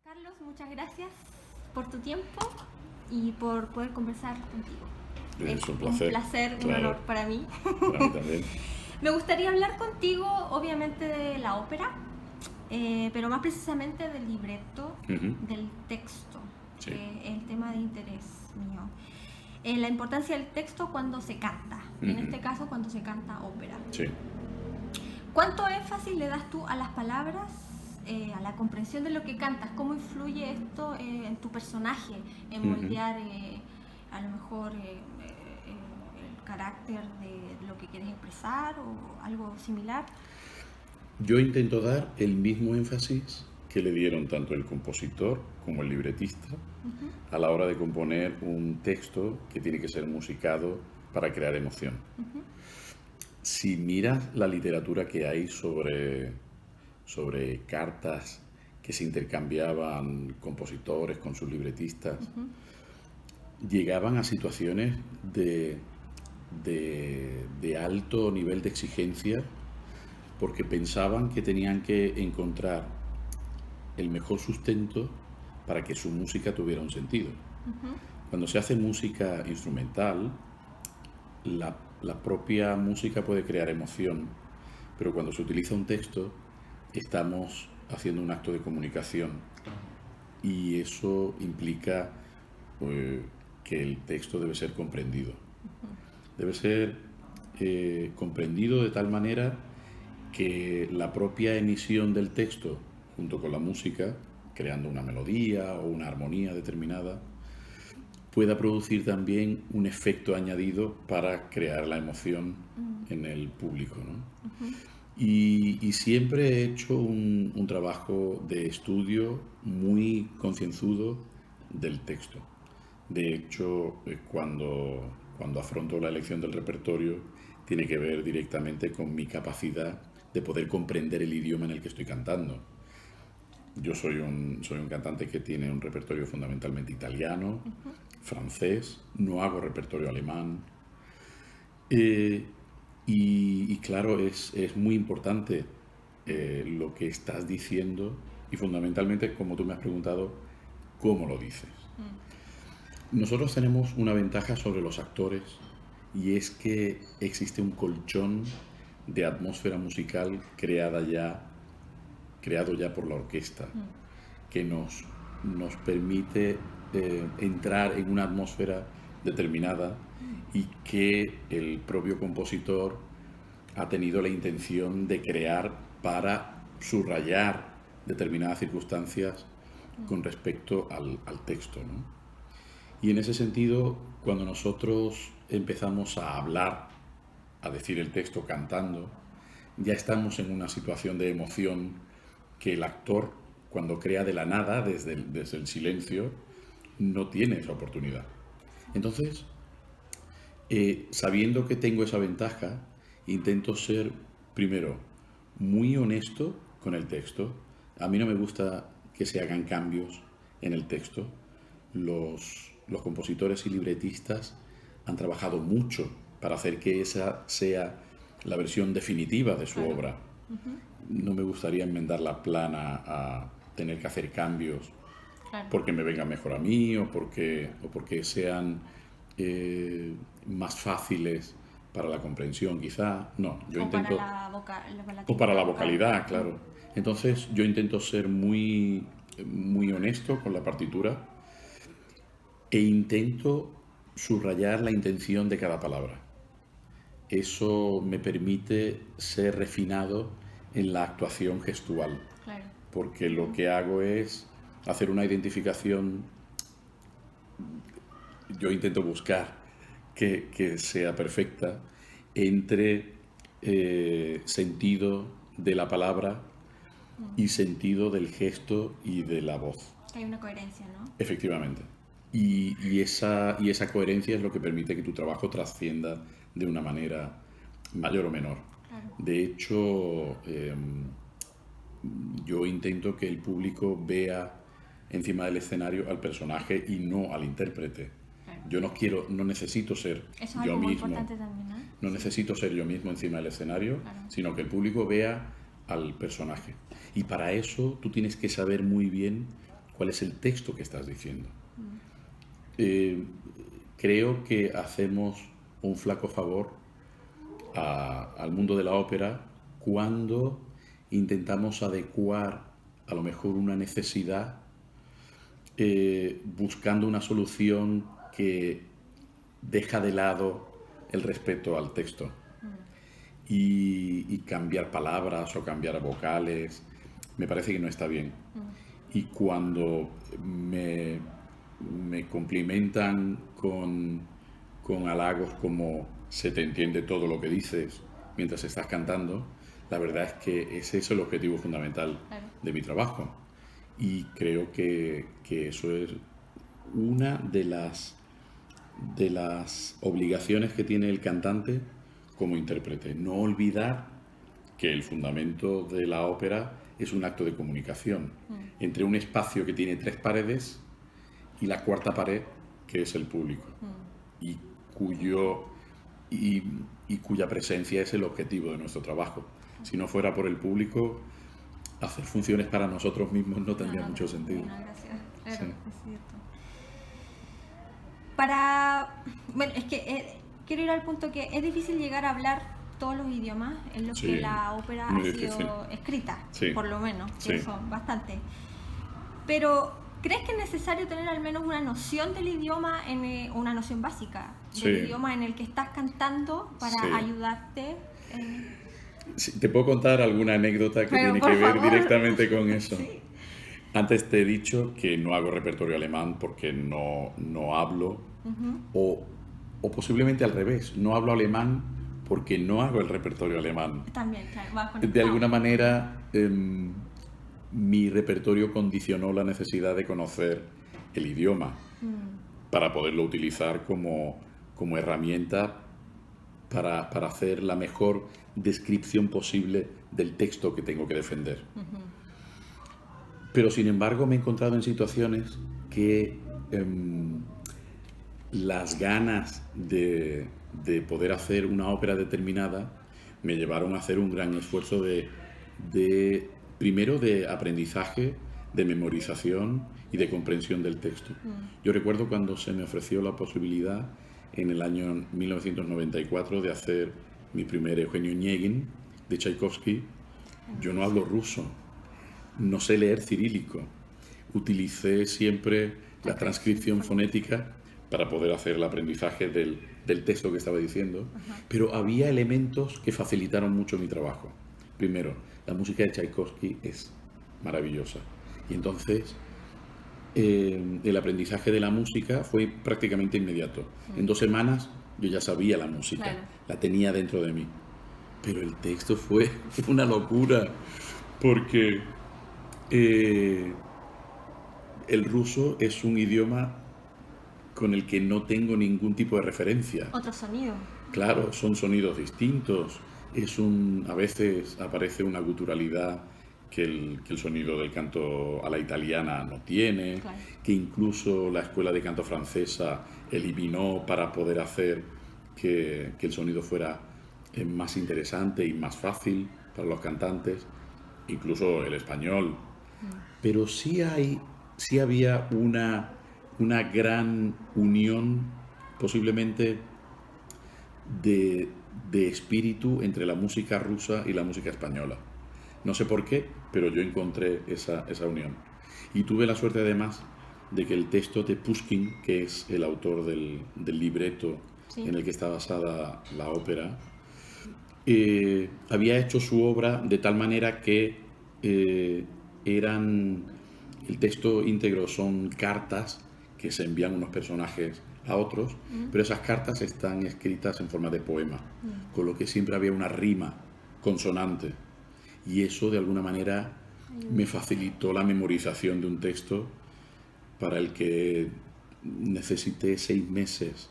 Carlos, muchas gracias por tu tiempo y por poder conversar contigo. Es un placer. Un placer, un Claro. honor para mí. Para mí también. Me gustaría hablar contigo, obviamente, de la ópera, pero más precisamente del libreto, del texto, Sí. que es el tema de interés mío. La importancia del texto cuando se canta, en este caso cuando se canta ópera. Sí. ¿Cuánto énfasis le das tú a las palabras, a la comprensión de lo que cantas? ¿Cómo influye esto en tu personaje, en moldear a lo mejor el carácter de lo que quieres expresar o algo similar? Yo intento dar el mismo énfasis que le dieron tanto el compositor como el libretista a la hora de componer un texto que tiene que ser musicado para crear emoción. Si miras la literatura que hay sobre cartas que se intercambiaban compositores con sus libretistas, llegaban a situaciones de alto nivel de exigencia porque pensaban que tenían que encontrar el mejor sustento para que su música tuviera un sentido. Cuando se hace música instrumental, la propia música puede crear emoción, pero cuando se utiliza un texto, estamos haciendo un acto de comunicación y eso implica que el texto debe ser comprendido. Debe ser comprendido de tal manera que la propia emisión del texto, junto con la música, creando una melodía o una armonía determinada, pueda producir también un efecto añadido para crear la emoción en el público, ¿no? Y siempre he hecho un trabajo de estudio muy concienzudo del texto. De hecho, cuando afronto la elección del repertorio, tiene que ver directamente con mi capacidad de poder comprender el idioma en el que estoy cantando. Yo soy un cantante que tiene un repertorio fundamentalmente italiano, francés, no hago repertorio alemán. Y claro, es muy importante lo que estás diciendo y fundamentalmente, como tú me has preguntado, cómo lo dices. Nosotros tenemos una ventaja sobre los actores y es que existe un colchón de atmósfera musical creado ya por la orquesta, que nos permite entrar en una atmósfera determinada y que el propio compositor ha tenido la intención de crear para subrayar determinadas circunstancias con respecto al texto, ¿no? Y en ese sentido, cuando nosotros empezamos a hablar, a decir el texto cantando, ya estamos en una situación de emoción que el actor, cuando crea de la nada, desde el silencio, no tiene esa oportunidad. Entonces, sabiendo que tengo esa ventaja, intento ser, primero, muy honesto con el texto. A mí no me gusta que se hagan cambios en el texto. Los compositores y libretistas han trabajado mucho para hacer que esa sea la versión definitiva de su obra. No me gustaría enmendar la plana a tener que hacer cambios porque me venga mejor a mí o porque sean más fáciles para la comprensión, quizá. No, yo intento... O para la vocalidad, claro. Entonces yo intento ser muy honesto con la partitura e intento subrayar la intención de cada palabra. Eso me permite ser refinado en la actuación gestual, porque lo que hago es hacer una identificación. Yo intento buscar que sea perfecta entre sentido de la palabra y sentido del gesto y de la voz. Hay una coherencia, ¿no? Efectivamente. Y esa coherencia es lo que permite que tu trabajo trascienda de una manera mayor o menor. De hecho, yo intento que el público vea encima del escenario al personaje y no al intérprete. Yo no necesito ser yo mismo. No necesito ser yo mismo encima del escenario, sino que el público vea al personaje. Y para eso tú tienes que saber muy bien cuál es el texto que estás diciendo. Creo que hacemos un flaco favor al mundo de la ópera cuando intentamos adecuar a lo mejor una necesidad buscando una solución que deja de lado el respeto al texto y cambiar palabras o cambiar vocales me parece que no está bien. Y cuando me complimentan con halagos como se te entiende todo lo que dices mientras estás cantando, la verdad es que ese es el objetivo fundamental de mi trabajo. Y creo que eso es una de las obligaciones que tiene el cantante como intérprete. No olvidar que el fundamento de la ópera es un acto de comunicación entre un espacio que tiene 3 paredes y la cuarta pared, que es el público, y cuya presencia es el objetivo de nuestro trabajo. Si no fuera por el público, hacer funciones para nosotros mismos no tendría mucho sentido. Gracias. Claro, Sí. es cierto. Bueno, es que quiero ir al punto que es difícil llegar a hablar todos los idiomas en los que la ópera ha sido escrita, por lo menos, que son bastante. Pero, ¿crees que es necesario tener al menos una noción del idioma, una noción básica del idioma en el que estás cantando para ayudarte? Sí, te puedo contar alguna anécdota que tiene que ver directamente con eso. Sí. Antes te he dicho que no hago repertorio alemán porque no hablo, o posiblemente al revés, no hablo alemán porque no hago el repertorio alemán. También, claro, de alguna manera, mi repertorio condicionó la necesidad de conocer el idioma para poderlo utilizar como herramienta para hacer la mejor descripción posible del texto que tengo que defender. Pero sin embargo me he encontrado en situaciones que las ganas de poder hacer una ópera determinada me llevaron a hacer un gran esfuerzo primero de aprendizaje, de memorización y de comprensión del texto. Yo recuerdo cuando se me ofreció la posibilidad en el año 1994 de hacer mi primer Eugenio Onegin de Tchaikovsky. Yo no hablo ruso, no sé leer cirílico. Utilicé siempre la transcripción fonética para poder hacer el aprendizaje del texto que estaba diciendo, pero había elementos que facilitaron mucho mi trabajo. Primero, la música de Tchaikovsky es maravillosa. Y entonces el aprendizaje de la música fue prácticamente inmediato. En 2 semanas yo ya sabía la música, la tenía dentro de mí. Pero el texto fue una locura, porque el ruso es un idioma con el que no tengo ningún tipo de referencia. Otro sonido. Claro, son sonidos distintos. A veces aparece una guturalidad que el sonido del canto a la italiana no tiene, que incluso la escuela de canto francesa eliminó para poder hacer que el sonido fuera más interesante y más fácil para los cantantes, incluso el español. Pero sí había una gran unión, posiblemente de espíritu entre la música rusa y la música española. No sé por qué, pero yo encontré esa unión. Y tuve la suerte además de que el texto de Pushkin, que es el autor del libreto en el que está basada la ópera, había hecho su obra de tal manera que el texto íntegro son cartas que se envían unos personajes a otros, pero esas cartas están escritas en forma de poema, con lo que siempre había una rima consonante, y eso de alguna manera me facilitó la memorización de un texto para el que necesité 6 meses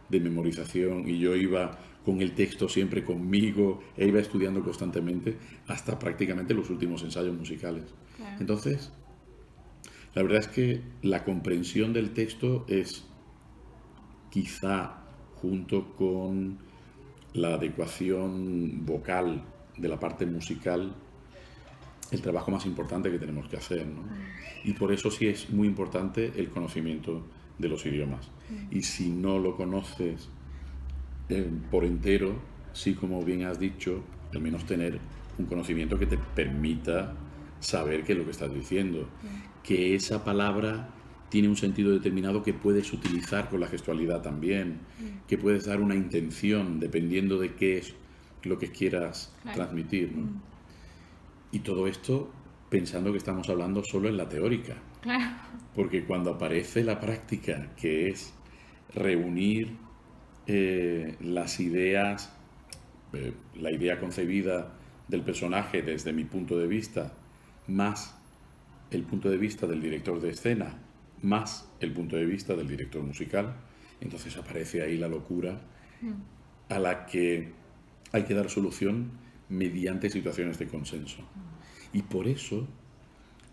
de memorización, y yo iba con el texto siempre conmigo e iba estudiando constantemente hasta prácticamente los últimos ensayos musicales. Entonces, la verdad es que la comprensión del texto es quizá, junto con la adecuación vocal de la parte musical, el trabajo más importante que tenemos que hacer, ¿no? Y por eso sí es muy importante el conocimiento de los idiomas. Y si no lo conoces por entero, sí, como bien has dicho, al menos tener un conocimiento que te permita saber qué es lo que estás diciendo, que esa palabra tiene un sentido determinado que puedes utilizar con la gestualidad también, que puedes dar una intención dependiendo de qué es lo que quieras transmitir, ¿no? Y todo esto pensando que estamos hablando solo en la teórica, porque cuando aparece la práctica, que es reunir las ideas, la idea concebida del personaje desde mi punto de vista, más el punto de vista del director de escena, más el punto de vista del director musical, entonces aparece ahí la locura a la que hay que dar solución mediante situaciones de consenso. Y por eso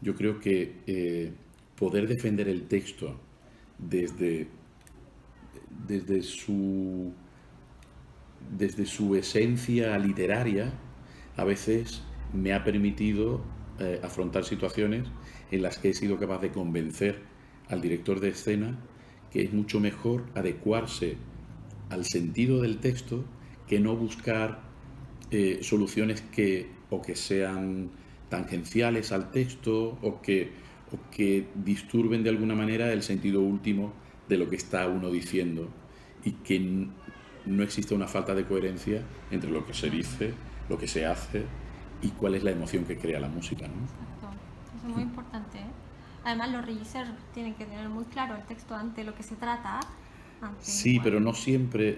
yo creo que poder defender el texto desde su esencia literaria a veces me ha permitido afrontar situaciones en las que he sido capaz de convencer al director de escena que es mucho mejor adecuarse al sentido del texto que no buscar soluciones que sean tangenciales al texto o que disturben de alguna manera el sentido último de lo que está uno diciendo, y que no existe una falta de coherencia entre lo que se dice, lo que se hace y cuál es la emoción que crea la música, ¿no? Exacto. Eso es muy importante, ¿eh? Además, los regisseurs tienen que tener muy claro el texto ante lo que se trata. Sí, pero no siempre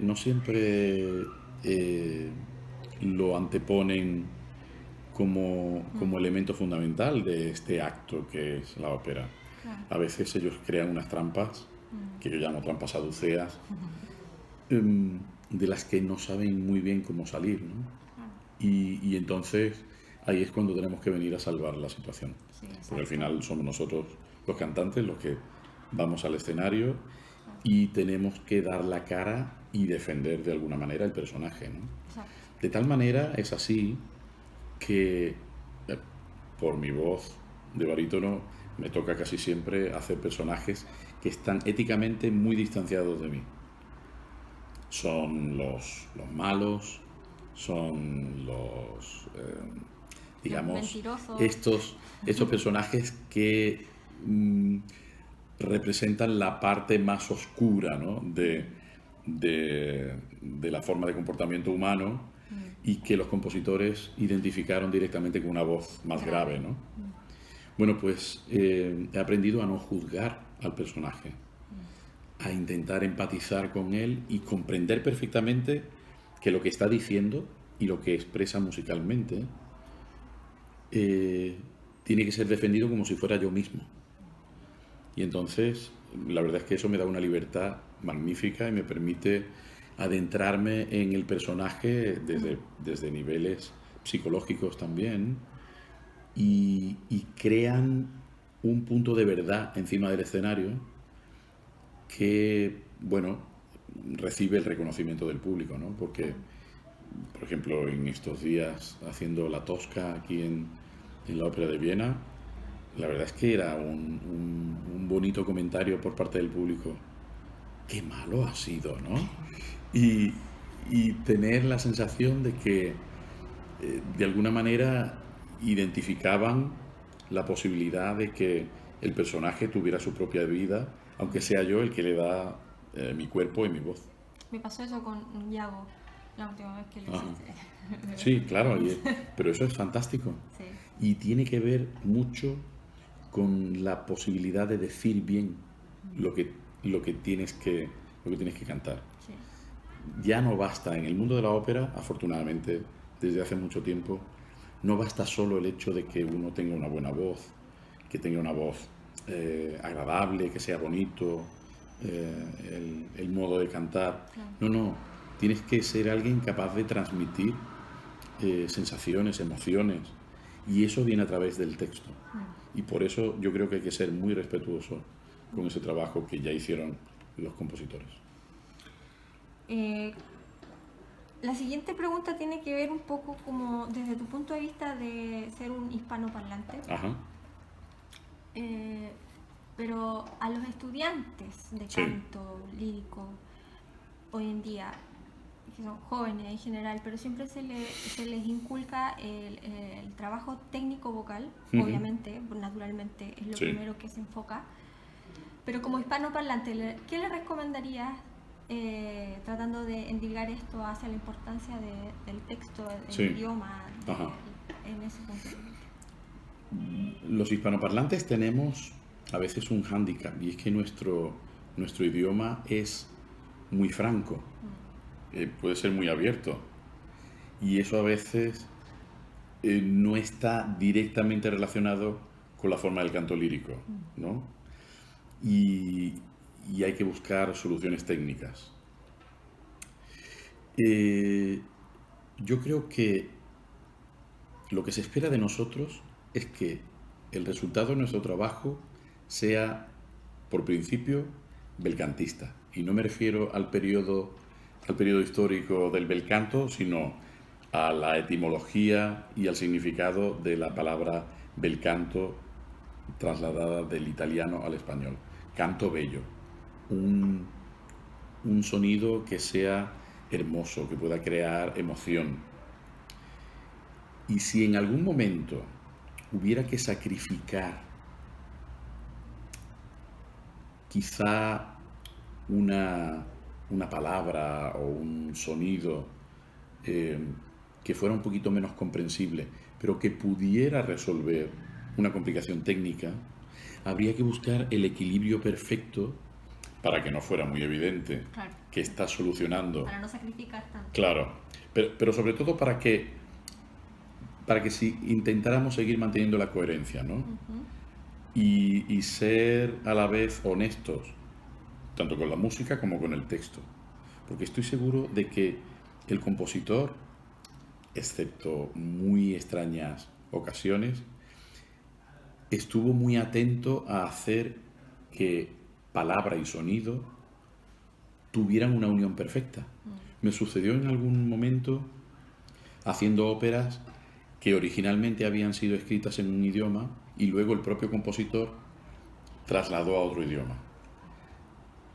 lo anteponen como elemento fundamental de este acto que es la ópera. A veces ellos crean unas trampas, que yo llamo trampas saduceas, de las que no saben muy bien cómo salir, ¿no? Y entonces ahí es cuando tenemos que venir a salvar la situación. Sí, porque al final somos nosotros los cantantes los que vamos al escenario y tenemos que dar la cara y defender de alguna manera el personaje, ¿no? De tal manera es así que por mi voz de barítono me toca casi siempre hacer personajes que están éticamente muy distanciados de mí. Son los malos, son los, digamos, estos personajes que representan la parte más oscura, ¿no? de la forma de comportamiento humano, y que los compositores identificaron directamente con una voz más grave, ¿no? Bueno, pues he aprendido a no juzgar al personaje, a intentar empatizar con él y comprender perfectamente que lo que está diciendo y lo que expresa musicalmente tiene que ser defendido como si fuera yo mismo. Y entonces, la verdad es que eso me da una libertad magnífica y me permite adentrarme en el personaje desde niveles psicológicos también, y crean un punto de verdad encima del escenario que, bueno, recibe el reconocimiento del público, ¿no? Porque, por ejemplo, en estos días haciendo La Tosca aquí en la Ópera de Viena, la verdad es que era un bonito comentario por parte del público. ¡Qué malo ha sido!, ¿no? Y tener la sensación de que de alguna manera identificaban la posibilidad de que el personaje tuviera su propia vida, aunque sea yo el que le da mi cuerpo y mi voz. Me pasó eso con Iago la última vez que lo hiciste. Sí, claro, pero eso es fantástico. Sí. Y tiene que ver mucho con la posibilidad de decir bien lo que tienes que cantar. Sí. Ya no basta, en el mundo de la ópera, afortunadamente, desde hace mucho tiempo, no basta solo el hecho de que uno tenga una buena voz, que tenga una voz agradable, que sea bonito, el modo de cantar. Claro. No, tienes que ser alguien capaz de transmitir sensaciones, emociones, y eso viene a través del texto. Y por eso yo creo que hay que ser muy respetuoso con ese trabajo que ya hicieron los compositores. La siguiente pregunta tiene que ver un poco como desde tu punto de vista de ser un hispanoparlante. Ajá. Pero a los estudiantes de Sí. canto lírico hoy en día, que son jóvenes en general, pero siempre se les inculca el trabajo técnico vocal, Ujú. obviamente, naturalmente es lo Sí. primero que se enfoca. Pero como hispanoparlante, ¿qué le recomendarías tratando de endilgar esto hacia la importancia del texto, del Sí. idioma, Ajá. en ese punto? Los hispanoparlantes tenemos a veces un hándicap, y es que nuestro idioma es muy franco, puede ser muy abierto, y eso a veces no está directamente relacionado con la forma del canto lírico, ¿no? Y, y hay que buscar soluciones técnicas. Yo creo que lo que se espera de nosotros es que el resultado de nuestro trabajo sea, por principio, belcantista. Y no me refiero al periodo histórico del bel canto, sino a la etimología y al significado de la palabra bel canto trasladada del italiano al español. Canto bello. Un sonido que sea hermoso, que pueda crear emoción. Y si en algún momento hubiera que sacrificar quizá una palabra o un sonido que fuera un poquito menos comprensible, pero que pudiera resolver una complicación técnica, habría que buscar el equilibrio perfecto para que no fuera muy evidente Claro. que está solucionando. Para no sacrificar tanto. Claro, pero sobre todo para que si intentáramos seguir manteniendo la coherencia, ¿no? Y ser a la vez honestos, tanto con la música como con el texto. Porque estoy seguro de que el compositor, excepto muy extrañas ocasiones, estuvo muy atento a hacer que palabra y sonido tuvieran una unión perfecta. Me sucedió en algún momento haciendo óperas que originalmente habían sido escritas en un idioma y luego el propio compositor trasladó a otro idioma.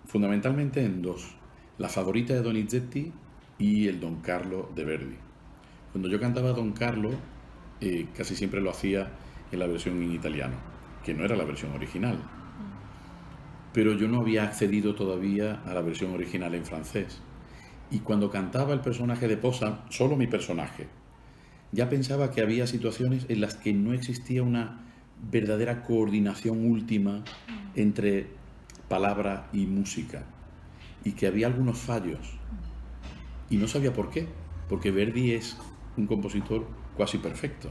Fundamentalmente en dos: La favorita de Donizetti y el Don Carlo de Verdi. Cuando yo cantaba Don Carlo, casi siempre lo hacía en la versión en italiano, que no era la versión original. Pero yo no había accedido todavía a la versión original en francés. Y cuando cantaba el personaje de Posa, solo mi personaje, ya pensaba que había situaciones en las que no existía una verdadera coordinación última entre palabra y música, y que había algunos fallos. Y no sabía por qué, porque Verdi es un compositor casi perfecto.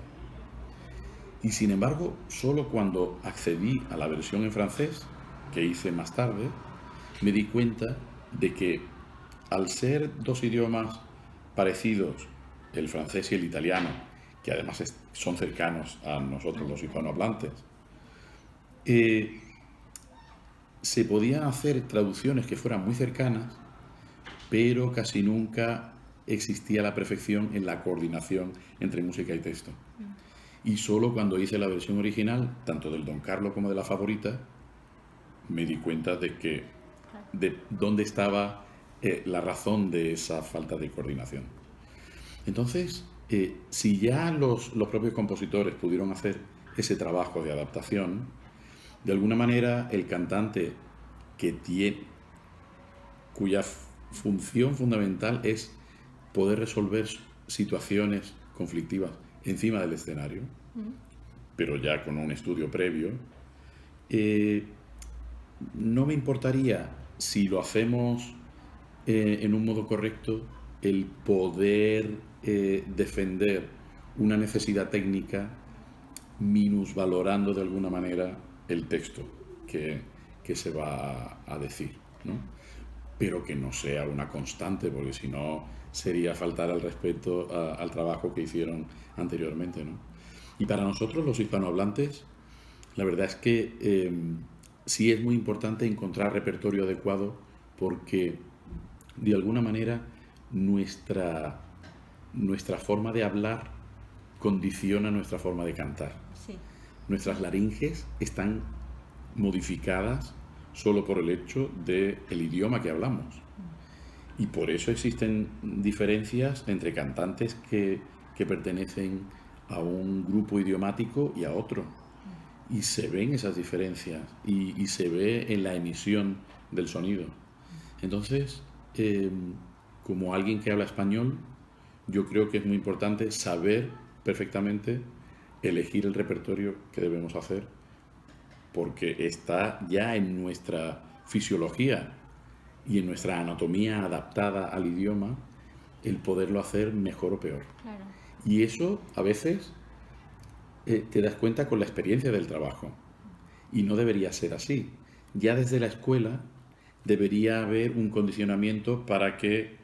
Y sin embargo, solo cuando accedí a la versión en francés, que hice más tarde, me di cuenta de que al ser dos idiomas parecidos, el francés y el italiano, que además son cercanos a nosotros los hispanohablantes, se podían hacer traducciones que fueran muy cercanas, pero casi nunca existía la perfección en la coordinación entre música y texto. Y solo cuando hice la versión original, tanto del Don Carlo como de la favorita, me di cuenta de dónde estaba la razón de esa falta de coordinación. Entonces, si ya los propios compositores pudieron hacer ese trabajo de adaptación, de alguna manera el cantante cuya función fundamental es poder resolver situaciones conflictivas encima del escenario, pero ya con un estudio previo, no me importaría, si lo hacemos en un modo correcto, el poder defender una necesidad técnica minusvalorando de alguna manera el texto que se va a decir, ¿no? Pero que no sea una constante, porque si no sería faltar al respeto al trabajo que hicieron anteriormente, ¿no? Y para nosotros los hispanohablantes, la verdad es que sí es muy importante encontrar repertorio adecuado, porque de alguna manera nuestra forma de hablar condiciona nuestra forma de cantar. Sí. Nuestras laringes están modificadas solo por el hecho del idioma que hablamos. Y por eso existen diferencias entre cantantes que pertenecen a un grupo idiomático y a otro. Y se ven esas diferencias y se ve en la emisión del sonido. Entonces, como alguien que habla español, yo creo que es muy importante saber perfectamente elegir el repertorio que debemos hacer, porque está ya en nuestra fisiología y en nuestra anatomía adaptada al idioma el poderlo hacer mejor o peor. Claro. Y eso a veces te das cuenta con la experiencia del trabajo. Y no debería ser así. Ya desde la escuela debería haber un condicionamiento para que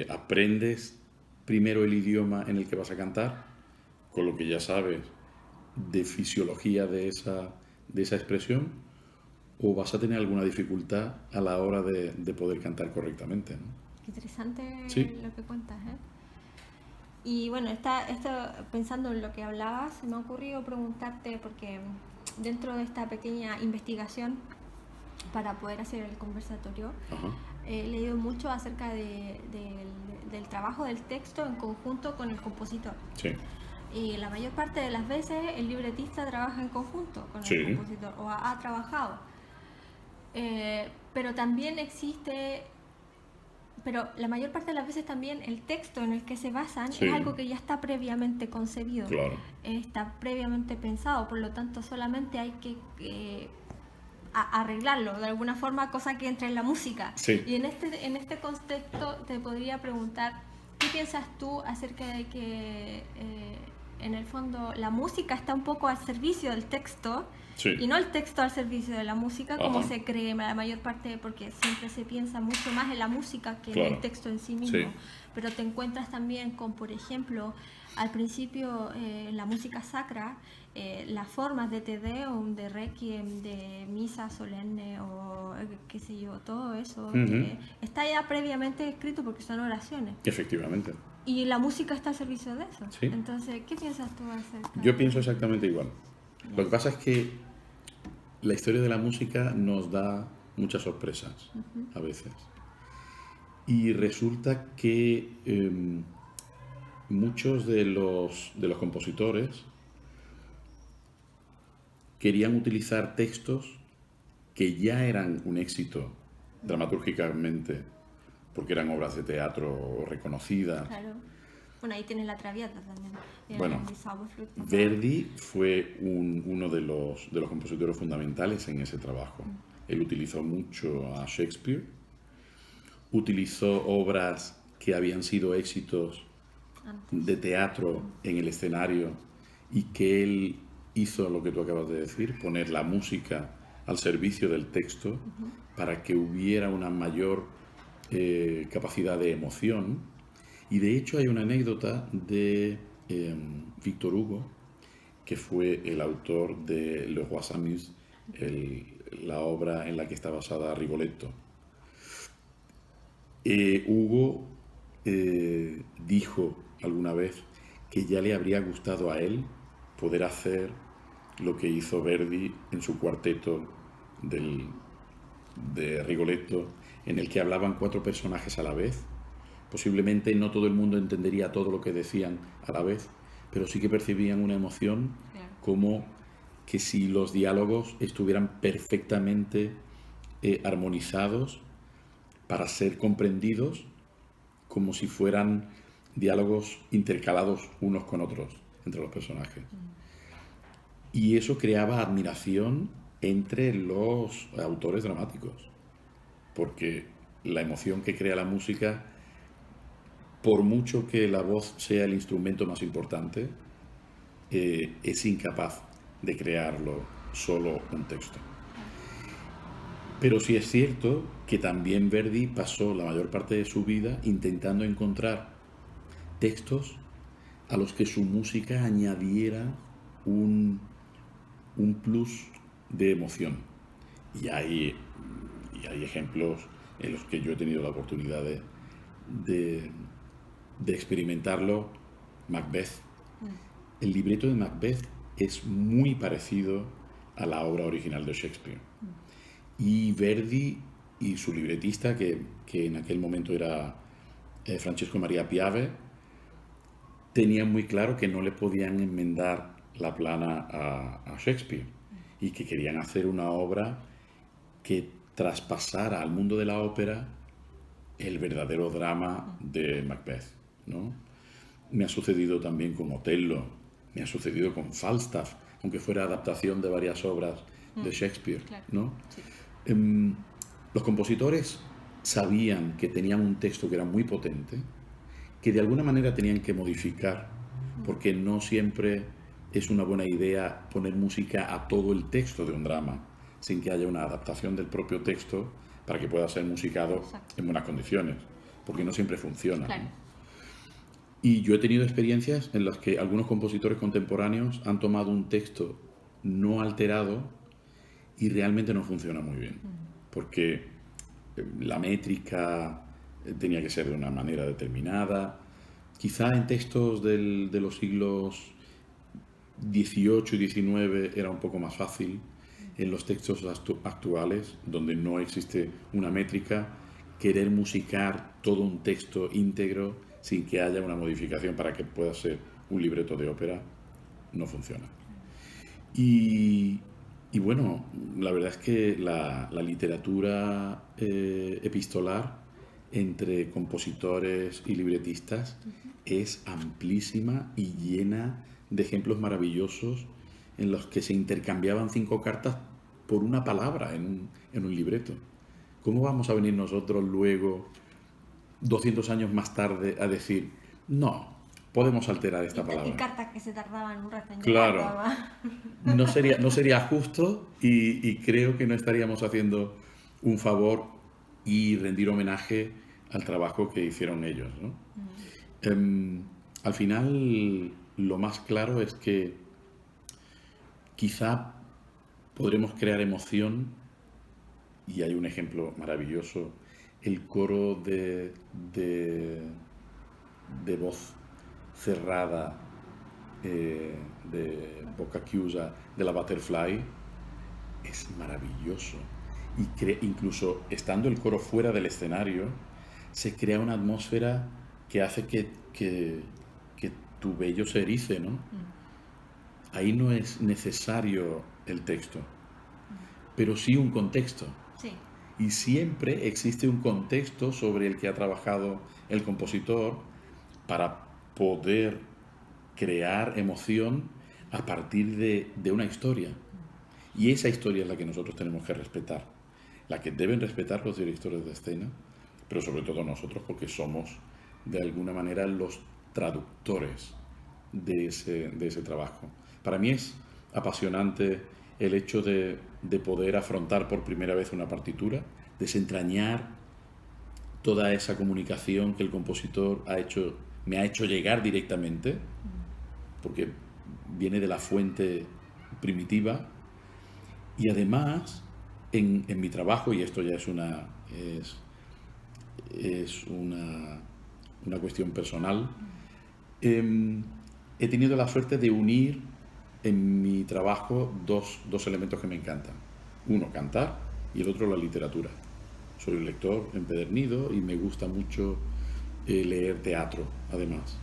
aprendes primero el idioma en el que vas a cantar, con lo que ya sabes de fisiología de esa expresión, o vas a tener alguna dificultad a la hora de poder cantar correctamente, ¿no? Qué interesante. Sí. Lo que cuentas, ¿eh? Y bueno, pensando en lo que hablabas, se me ha ocurrido preguntarte, porque dentro de esta pequeña investigación para poder hacer el conversatorio, he leído mucho acerca del trabajo del texto en conjunto con el compositor. Sí. Y la mayor parte de las veces el libretista trabaja en conjunto con el compositor, o ha trabajado. Pero también existe... Pero la mayor parte de las veces también el texto en el que se basan es algo que ya está previamente concebido, claro. Está previamente pensado, por lo tanto solamente hay que arreglarlo de alguna forma, cosa que entra en la música. Sí. Y en este contexto te podría preguntar, ¿qué piensas tú acerca de que en el fondo la música está un poco al servicio del texto? Sí. Y no el texto al servicio de la música, como se cree la mayor parte, porque siempre se piensa mucho más en la música que en el texto en sí mismo. Sí. Pero te encuentras también con, por ejemplo, al principio la música sacra, las formas de Te Deum, de Requiem, de misa solemne o qué sé yo, todo eso está ya previamente escrito porque son oraciones. Efectivamente. Y la música está al servicio de eso. Sí. Entonces, ¿qué piensas tú acerca? Yo pienso exactamente igual. Lo que pasa es que la historia de la música nos da muchas sorpresas a veces. Y resulta que muchos de los compositores querían utilizar textos que ya eran un éxito dramatúrgicamente, porque eran obras de teatro reconocidas. Claro. Bueno, ahí tienes la Traviata también. Bueno, Verdi fue uno de los compositores fundamentales en ese trabajo. Él utilizó mucho a Shakespeare, utilizó obras que habían sido éxitos de teatro en el escenario y que él hizo lo que tú acabas de decir, poner la música al servicio del texto para que hubiera una mayor capacidad de emoción. Y de hecho hay una anécdota de Victor Hugo, que fue el autor de Le Roi s'amuse, la obra en la que está basada Rigoletto. Hugo dijo alguna vez que ya le habría gustado a él poder hacer lo que hizo Verdi en su cuarteto de Rigoletto, en el que hablaban 4 personajes a la vez. Posiblemente no todo el mundo entendería todo lo que decían a la vez, pero sí que percibían una emoción, como que si los diálogos estuvieran perfectamente armonizados para ser comprendidos, como si fueran diálogos intercalados unos con otros entre los personajes. Y eso creaba admiración entre los autores dramáticos, porque la emoción que crea la música, por mucho que la voz sea el instrumento más importante, es incapaz de crearlo solo un texto. Pero sí es cierto que también Verdi pasó la mayor parte de su vida intentando encontrar textos a los que su música añadiera un plus de emoción. Y hay ejemplos en los que yo he tenido la oportunidad de, de experimentarlo, Macbeth. El libreto de Macbeth es muy parecido a la obra original de Shakespeare. Y Verdi y su libretista, que en aquel momento era Francesco Maria Piave, tenían muy claro que no le podían enmendar la plana a Shakespeare y que querían hacer una obra que traspasara al mundo de la ópera el verdadero drama de Macbeth, ¿no? Me ha sucedido también con Otello, me ha sucedido con Falstaff, aunque fuera adaptación de varias obras de Shakespeare, claro. ¿no? Sí. Los compositores sabían que tenían un texto que era muy potente, que de alguna manera tenían que modificar, porque no siempre es una buena idea poner música a todo el texto de un drama, sin que haya una adaptación del propio texto para que pueda ser musicado Exacto. en buenas condiciones, porque no siempre funciona, Claro. ¿no? Y yo he tenido experiencias en las que algunos compositores contemporáneos han tomado un texto no alterado y realmente no funciona muy bien, porque la métrica tenía que ser de una manera determinada. Quizá en textos de los siglos XVIII y XIX era un poco más fácil. En los textos actuales, donde no existe una métrica, querer musicar todo un texto íntegro sin que haya una modificación para que pueda ser un libreto de ópera no funciona. Y bueno, la verdad es que la literatura epistolar entre compositores y libretistas es amplísima y llena de ejemplos maravillosos en los que se intercambiaban 5 cartas por una palabra en un libreto. ¿Cómo vamos a venir nosotros luego, 200 años más tarde, a decir, no, podemos alterar esta palabra? Y cartas que se tardaban un rato en Claro. llegar. No sería justo y creo que no estaríamos haciendo un favor y rendir homenaje al trabajo que hicieron ellos, ¿no? Al final, lo más claro es que quizá podremos crear emoción, y hay un ejemplo maravilloso, el coro de voz cerrada, de boca chiusa de la Butterfly, es maravilloso. Y incluso estando el coro fuera del escenario, se crea una atmósfera que hace que tu vello se erice, ¿no? Ahí no es necesario el texto, pero sí un contexto. Sí. Y siempre existe un contexto sobre el que ha trabajado el compositor para poder crear emoción a partir de una historia. Y esa historia es la que nosotros tenemos que respetar, la que deben respetar los directores de escena, pero sobre todo nosotros, porque somos de alguna manera los traductores de ese trabajo. Para mí es apasionante el hecho de poder afrontar por primera vez una partitura, desentrañar toda esa comunicación que el compositor me ha hecho llegar directamente, porque viene de la fuente primitiva. Y además, en mi trabajo, y esto ya es una cuestión personal, he tenido la suerte de unir en mi trabajo dos elementos que me encantan. Uno, cantar, y el otro, la literatura. Soy un lector empedernido y me gusta mucho leer teatro, además.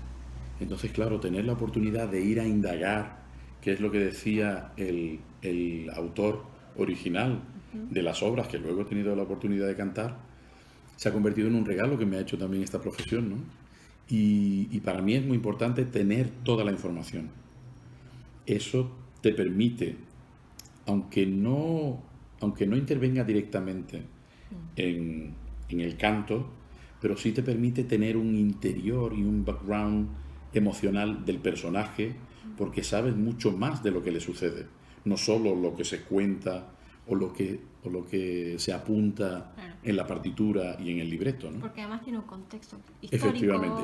Entonces, claro, tener la oportunidad de ir a indagar qué es lo que decía el autor original de las obras que luego he tenido la oportunidad de cantar, se ha convertido en un regalo que me ha hecho también esta profesión, ¿no? Y para mí es muy importante tener toda la información. Eso te permite, aunque no intervenga directamente en el canto, pero sí te permite tener un interior y un background emocional del personaje, porque sabes mucho más de lo que le sucede, no solo lo que se cuenta o lo que se apunta, claro, en la partitura y en el libreto, ¿no? Porque además tiene un contexto histórico. Efectivamente,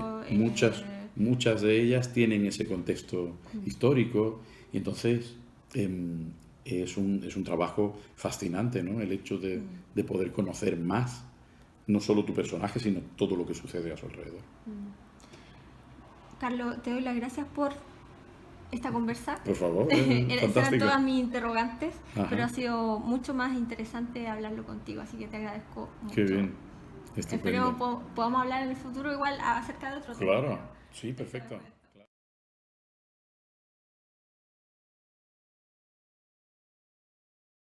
muchas de ellas tienen ese contexto histórico, y entonces es un trabajo fascinante, ¿no? El hecho de poder conocer más no solo tu personaje, sino todo lo que sucede a su alrededor. Carlos, te doy las gracias por esta conversa. Por favor, Eran todas mis interrogantes, Ajá. pero ha sido mucho más interesante hablarlo contigo, así que te agradezco mucho. Qué bien. Estupendo. Espero podamos hablar en el futuro igual acerca de otro tema. Claro, sí, perfecto.